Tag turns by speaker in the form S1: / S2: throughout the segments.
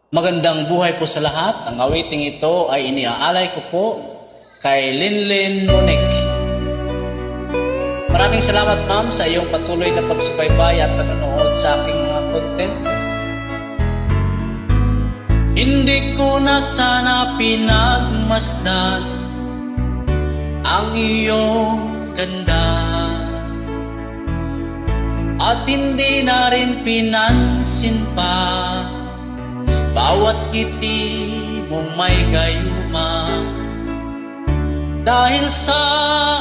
S1: Magandang buhay po sa lahat. Ang awiting ito ay iniaalay ko po kay Linlin Monique. Maraming salamat ma'am sa iyong patuloy na pagsubaybay at panonood sa aking mga content. Hindi ko na sana pinagmasdan ang iyong ganda, at hindi na rin pinansin pa bawat ngiti mong may gayuma. Dahil sa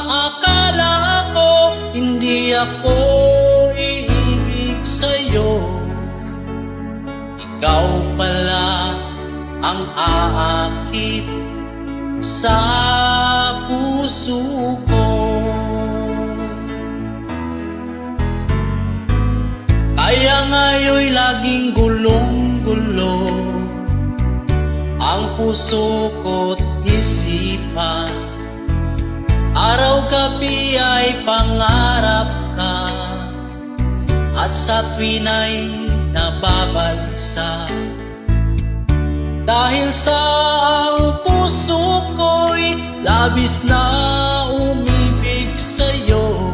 S1: akala ko hindi ako iibig sa'yo, ikaw pala ang aakit sa puso ko. Kaya ngayon'y laging gulong-gulo ang puso ko't isipan. Araw-gabi ay pangarap ka, at sa tuwin ay nababalisa. Dahil sa ang puso ko'y labis na umibig sa'yo,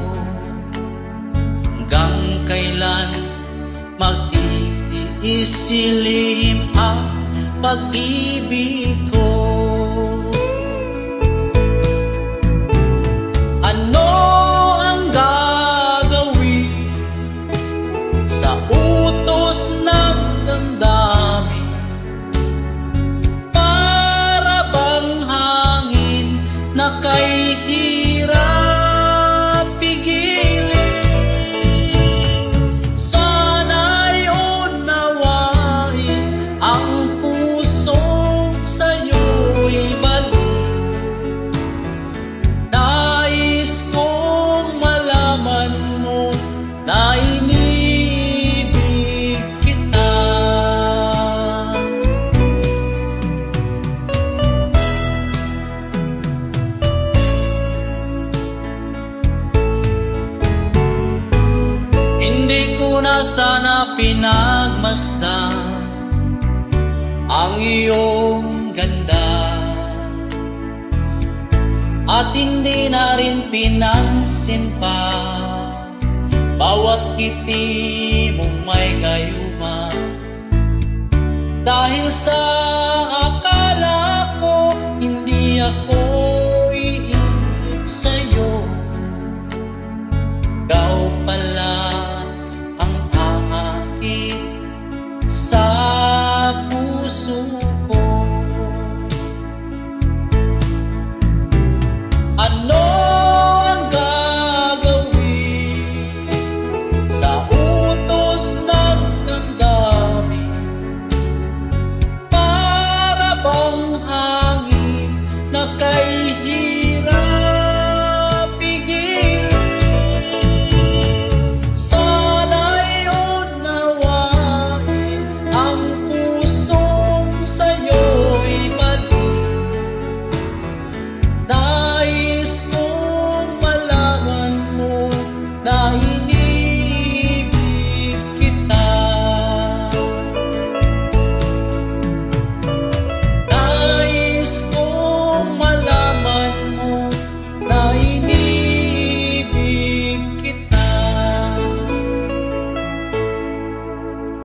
S1: hanggang kailan magtitiis silim ang pag-ibig ko. Ano ang gagawin sa utos ng damdamin? Para bang hangin na kay hirap pigilin? Sana'y unawain ang pusong sa'yo'y balik. Nais kong malaman mo na iniibig kita. Hindi ko na sana pinagmasdan ang iyong ganda, at hindi na rin pinansin pa bawat ngiti mong may gayuma. Dahil sa akala ko hindi ako